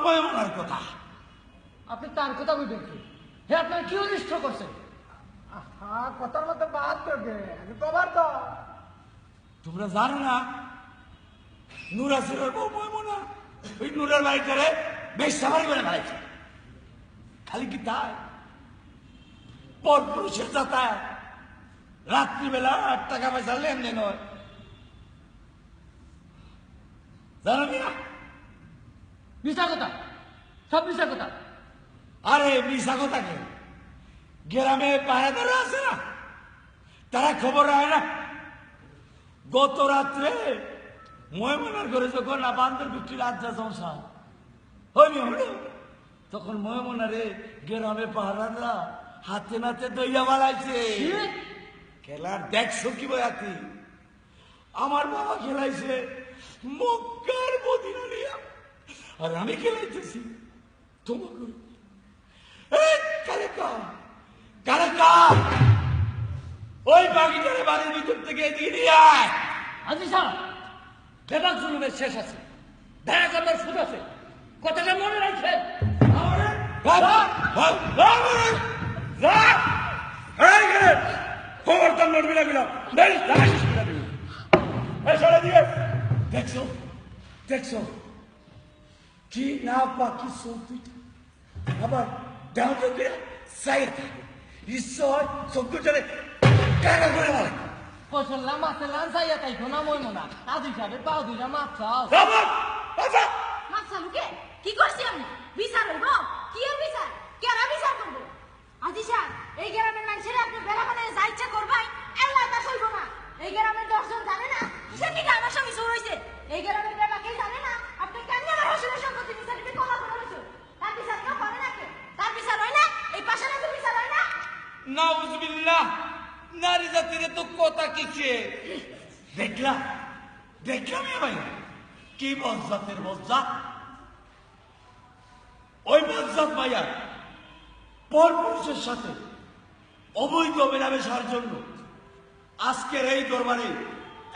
ময়মনার কথা। আপনি তার কথা কইবেন কি? হে আপনার কি অনিষ্ট করছে? হ্যাঁ, কথার মধ্যে বাদ করবে কবার তো তোমরা জানো না নুরা সুরের বউ ময়মনা ওই নুরার বাড়িটারে বেশ সামারি করে ফেলাইছে। খালি কি তাই, পর পুরুষের যাতায়াত, রাত্রিবেলা টাকা পয়সা লেনদেন হয়, জানো না? মিশা কথা, সব মিশা কথা। আরে মিশা কথা কে? গ্রামে পাহাড়াদারা আছে না, তারা খবর রায় না। গত রাত্রে ময়মনার ঘরে যখন বান্দর বিক্রি রাজ্যা জমসা হইনি হলো, তখন ময়মনারে গ্রামে পাহাড়াদারা হাতে নাতে দইয়া বাড়াইছে। খেলার দেখছো কি বয়াতি? আমার বাবা খেলাইছে মক্কার মদিনা নিয়া, আর আমি খেলাইতেছি তোমাকে। ওই বাগিটারে বাড়ির ভিতর থেকে এদিকে নিয়ে আয়। আজি সাহেব, বেবাক জুলুমের শেষ আছে, দেখা করবার সুদ আছে, কথাটা মনে রাখছেন। খবরদার নড়বি না গেলাম, দেখছো দেখছো কি না বাকি সত্যি। আবার দেওয়া চাই ইচ্ছা হয় চোখ চলে কাকা করে বলে ফসল্লা মাছেলান চাইয়া তাইতো না মই মনা। আজি সাহেবের পাও দুইটা মাছ চাও। মাছ চালুকে কি করছি আমি? বিচার হইব? কি এর বিচার? কেরা বিচার করবো? আজি স্যার, এই গ্রামের মানুষেরা আপনি বেলা বানায় যা ইচ্ছা করবাই, আল্লাহ তা সইব না। এই গ্রামের 10 জন জানে না কিসের দিকে আমার স্বামী চোর হইছে। এই গ্রামের বেলাকেই জানে না আপনি কেন আমার হাসিনের সম্পত্তি বিচার দিতে কলা করে হইছে। তার বিচার কেউ করে না কে? তার বিচার হয় না? এই পাশে না বিচার হয় না? নাউজুবিল্লাহ, নারী জাতির তো কথা কিছে। দেখলা দেখলাম ভাই কি বজ্জাতের বজ্জাত। ওই বজ্জাত ভাইয়া পর পুরুষের সাথে অবৈধ মেলামেশার জন্য আজকের এই দরবারে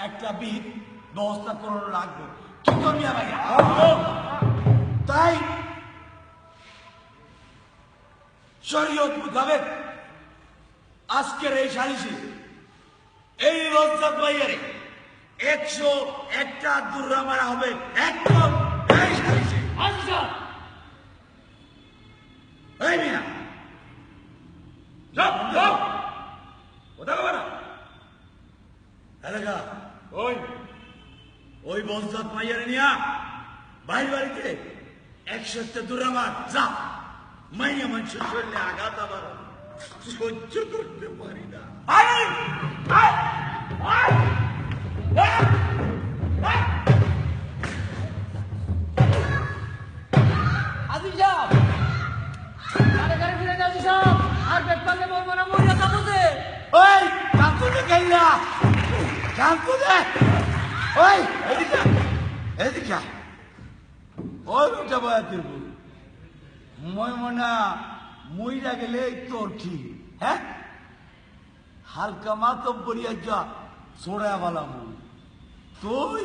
একটা বিহিত ব্যবস্থা করানো লাগবে। কি করবি ভাইয়া? তাই শরীয়ত মোতাবেক আজকের এই সালিশে এই বজ্জাত ভাইয়ারে 101টা দুর্রা মারা হবে একদম এই সালিশে। আচ্ছা এই মিয়া যাও যাও কথা কবে না এলাকা ওই বলজাত মাইয়ারে নিয়া বাইর বাড়িতে একসাথে দূরে মার যা মাইয়া মানুষের শরীরে আঘাত আবার সহ্য করতে পারি না আজি সাহেব আরে গাড়ি ফিরে যাও সাহেব আর পেট পালে বলবো না মরিয়া যাবো যে ওই কাকু দে গাইলা কাকু দে ওই এদিকে ওই বেটা বয়াতের বউ মই মনা মইরা গেলে তোর ঠিক হ্যাঁ হালকা মাতব বলিয়া যা ছোড়া বালাম তুই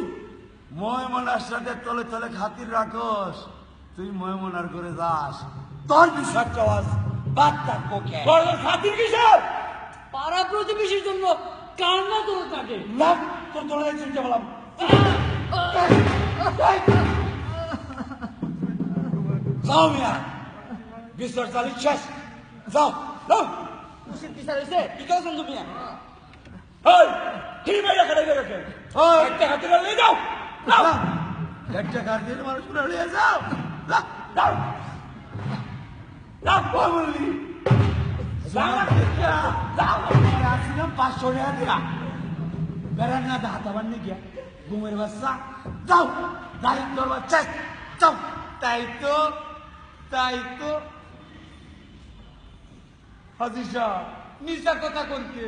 ময়মনার সাথে তলে তলে খাতির রাখস তুই ময়মনার করে যাস তোর বিষয় চাওয়াস বাচ্চা কোকে খাতির কিসব পাড়া প্রতিবেশীর জন্য কান্না তোর থাকে লাভ তোর তোরা চিনতে বললাম যাও মিয়া বিচার চালিয়ে শেষ যাও যাও বিচার হয়েছে কি করছেন তুমি এই কি মেরে খেলে রেখে একটা হাতে নিয়ে যাও যাও একটা কার দিয়ে মানুষ পুরো নিয়ে যাও যাও যাও বললি যাও আসছিলাম 500 টাকা দিয়া বেড়ার না হাত আবার নিয়ে গিয়া ঘুমের বাচ্চা যাও গাড়ির তোর বাচ্চা যাও তাই তো হাজি সাহেব মিশা কথা কোনকে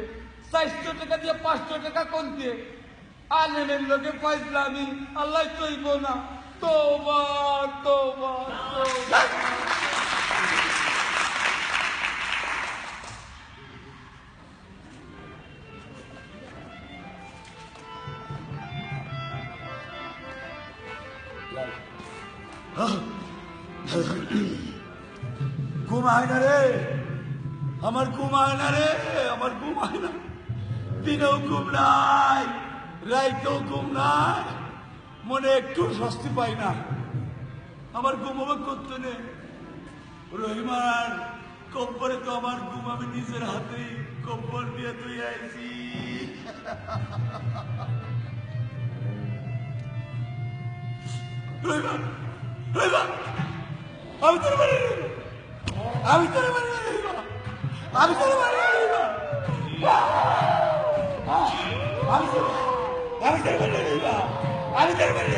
400 টাকা দিয়ে 500 টাকা কোনকে আলেমের লোকে ফাইজলামি আল্লাহ চইব না তোবা তোবা তোবা ঘুম হয় না রে আমার ঘুম হয় না রে আমার ঘুম হয় না দিনেও ঘুম নাই রাইতেও ঘুম নাই মনে একটু স্বস্তি পাই না আমার ঘুম হবে করতে নেই রহিমার কব্বরে তো আমার ঘুম আমি নিজের হাতে কব্বর দিয়ে তুই আইছি রহিমা রহিমা আমি তোর বাড়ি আমি তোর বাড়ি আমি তোর বাড়ি আমি তোর বাড়ি আমি তোর বাড়ি আমি তোর বাড়ি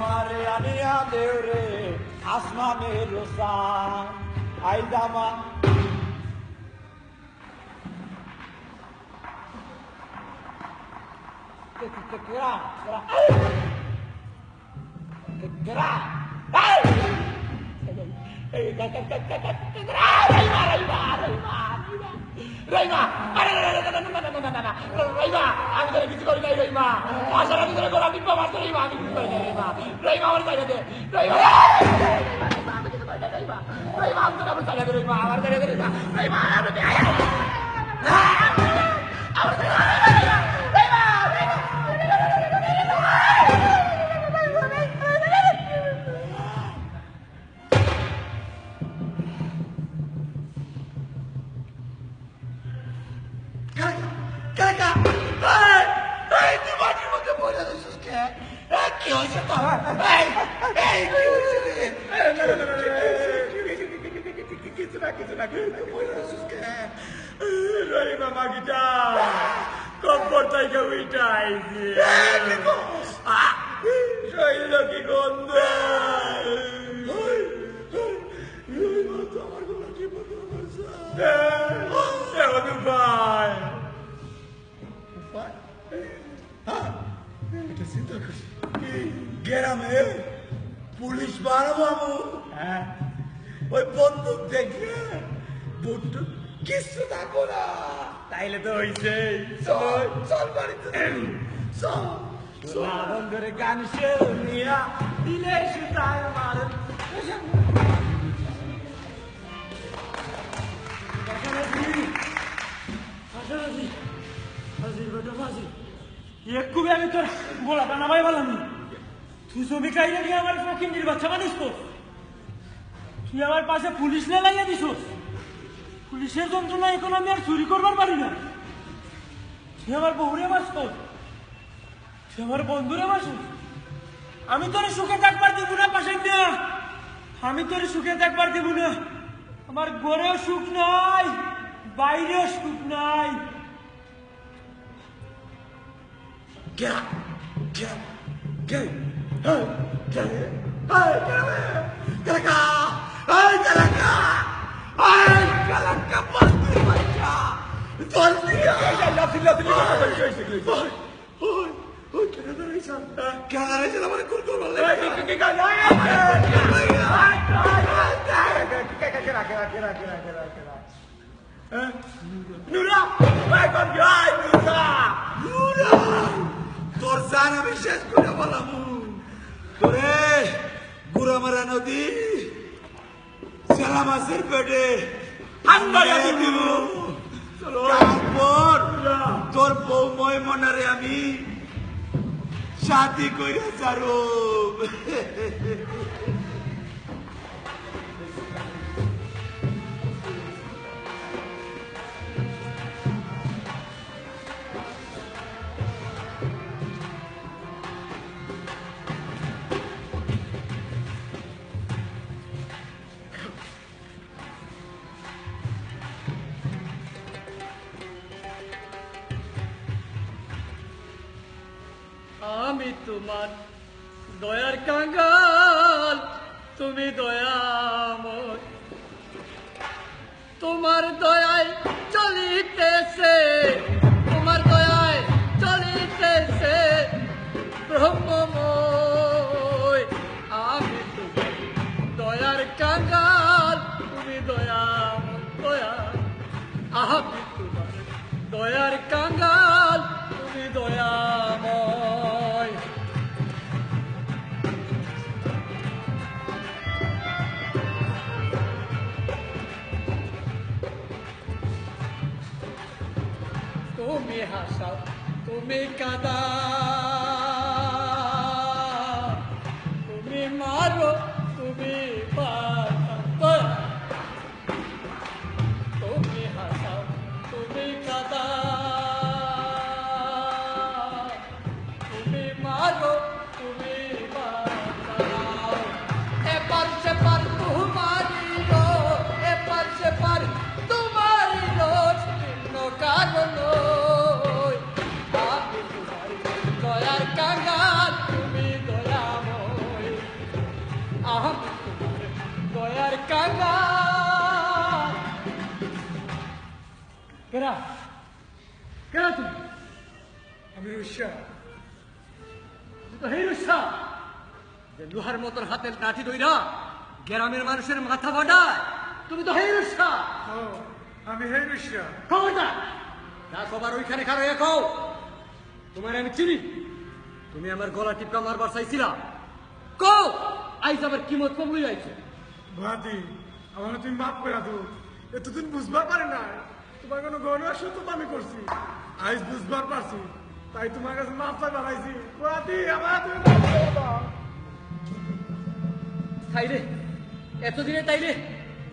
মারে আনিয়া দেও রে আসমানের রোসান আইদামা আমি তোর কিছু করি নাই রইমা আশা রাখি তোর গোলা ডিব্বা মারতে রইমা আমি কিছু করি নাই রইমা রইমা আমার জায়গা দে রইমা আমি কিছু করি নাই রইমা রইমা আমি তোর আমার জায়গা দে রইমা আমার জায়গা দে রইমা রইমা রহিমা মাগিটা কব্বর থেকে উইটাইছে শৈল কি গন্ধ গ্রামে পুলিশ বাড়াবো ওই বন্দুক দেখবে বন্দুক কিছু থাকো না তাইলে তো হইছে চল চল বাড়িতে চল বন্ধুরে গান শুনিয়া দিলে সুতায় মার একটুবে আমি তোর গোলা বানাবাই বললাম তুই জমি খাইলে নিয়ে আমার ফকিন্দির বাচ্চা মানুষ তো তুই আমার পাশে পুলিশ না লাগিয়ে দিস পুলিশের যন্ত্রণা এখন আমি আর চুরি করবার পারি না তুই আমার বউরে বাস কর তুই আমার বন্ধুরে বাস আমি তোর সুখে থাকবার দিব না পাশে না আমি তোর সুখে থাকবার দিব না আমার ঘরেও সুখ নাই বাইরেও সুখ নাই Get up! Get up! Get it! Hey! Get it! Hey! Get away! Get it! Hey! Get it! Hey! Get it! Basti bacha! Basti! Oi, kya kar rahi cha? Kya kar rahi cha? Hamare kurkur malle. Nura! Hey, come here, Nura! Nura! তোর জান আমি শেষ করে বললাম তোরে গুড়া মারা নদী সেলা মাছের পেটে দিব তারপর তোর বউ ময় মনারে আমি সাথী কইরা চারো আমি তোমার দয়ার কাঙ্গাল তুমি দয়াময় তোমার দয়ায় চলিতেছে তোমার দয়ায় চলিতেছে ব্রহ্মময় আমি তোমার দয়ার কাঙ্গাল তুমি দয়াময় দয়া আমি তোমার দয়ার কাঙ্গাল তুমি দয়াময় তুমি হাসাও তুমি কাদা তুমি মারো তুমি বাঁচাও তুমি হাসাও তুমি কাদা তুমি মারো তুমি বাঁচাও এপার সেপার তোমারি লো এপার সেপার তোমারি লো ভিন্ন কারণ আমি তোমার দয়ার কাঙ্গাল তুমি দয়াময় আমি তোমার দয়ার কাঙ্গাল কেরা কেরা তুমি আমি রুশা তো হে রুষা যে লোহার মতন হাতের লাঠি ধইরা গ্রামের মানুষের মাথা ফাটায় তুমি তো হে রুষা আমি হে রুশা খবরদার না সবার ওইখানে খারো একাও তোমার আমি চিনি তুমি আমার গলা টিপকা মারবার চাইছিলা কও আইস আবার কিমত কম লই আইছে ভাতি আমার তুমি মাফ করে দাও এতদিন বুঝবার পারে না তোমার কোনো গহনা সত্য আমি করছি আজ বুঝবার পারছি তাই তোমার কাছে মাফ চাই বাড়াইছি ভাতি আমার তুমি মাফ করে দাও তাইলে এতদিনে তাইলে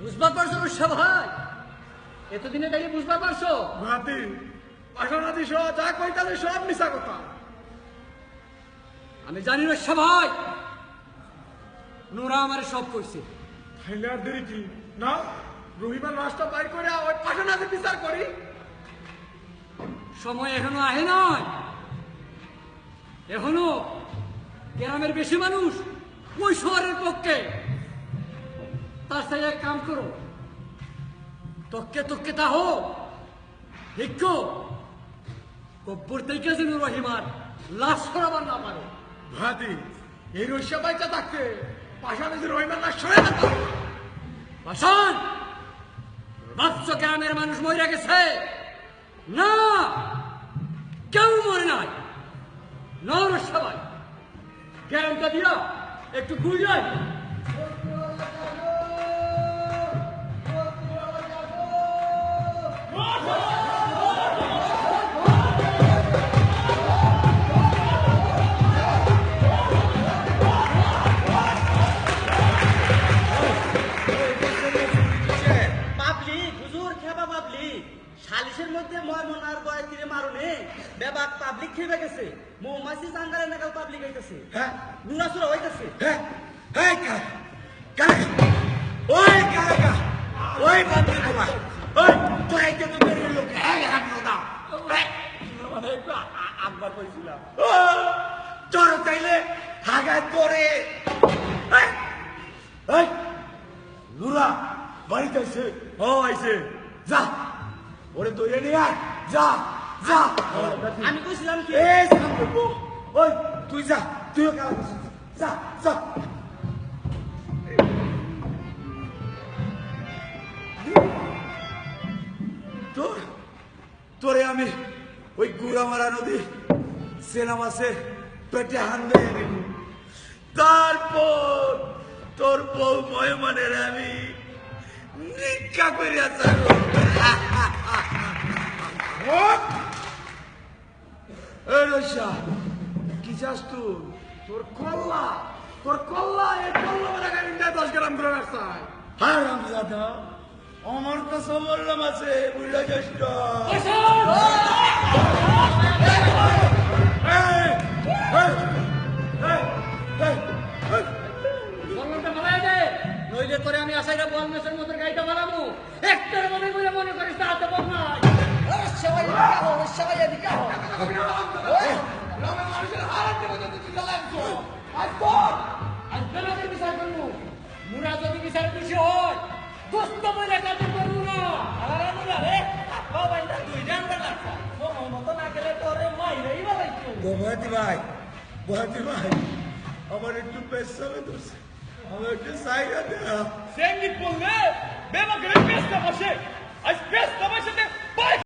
বুঝবার পারছো রুষা ভাই এতদিনে তাইলে বুঝবার পারছো ভাতি পাশানাদি সহ যা কইতাছে সব মিশা কথা আমি জানি রুষা ভাই নোরা আমার সব কইছে তাইলে আর দেরি কি না রহিমা নষ্ট বাইর করে ওই পাশানাদি বিচার করি সময় এখনো আহে নাই এখনো গ্রামের বেশি মানুষ ওই শহরের পক্ষে তার সাথে এক কাম করো তককে তককে তা হো দেখো কব্বর থেকে যেন রহিমার লাশ সরাবার না পারে ভাতি এই রস্যা বাইচা থাকতে পাশানাদি রহিমা না সরে না বাসান ভাবছ গ্রামের মানুষ মরে গেছে না কেউ মরে নাই নর সবাই গ্যারান্টা দিয়া একটু ঘুরে পাবলিক হুজুর খেবা পাবলিক সালিশের মধ্যে ময়মন আর গয়ত্রীরে মারনে বেবাক পাবলিক খেবে গেছে মৌমাছি জাঙ্গালে নাগাল পাবলিক হইতেছে হ্যাঁ নুরাসুরা হইতেছে হ্যাঁ এই কাকা ওই কাকা ওই বান্দর বাবা ওই তোরা এটা তো বেরিয়ে লোক এক হাত দাও মানে একটু আকবার কইছিলাম তোর চাইলে হাগায় করে এই নুরা বাড়িতে এসে ও আইছে যা ওরে দইরে নিয়ে আয় যা যা আমি কইছিলাম কি এই সামনে ওই তুই যা তুইও কাজ যা যা তোরে আমি ওই গুড়ামারা নদী সিনেমাসে পেটে হান দিয়ে দিব তারপর তোর বউ ময়মানের আমি নিকা করিয়া ছাড়ব এই রসা কি চাস তুই তোর কল্লা এই কল্লা মানে গাড়ি 10 গ্রাম করে রাখছাই হ্যাঁ রামজাদা আমার কাছে বললাম আছে বুঝলা জ্যেষ্ঠ নইলে তোরে আমি আশাইরা বল মেসের মতো গাইতে পারামু একটার মনে করে মনে করিস তা তো বল নাই বিচার করবো মুরা যদি বিচার বেশি হয় দুস্থ বলে কাজ করবো না বহাতি ভাই আমার একটু পেশাবে ধরছে আমার একটু সাইডা দেয়া সেঙ্গিত বললে বেমাকে পেস্তা বসে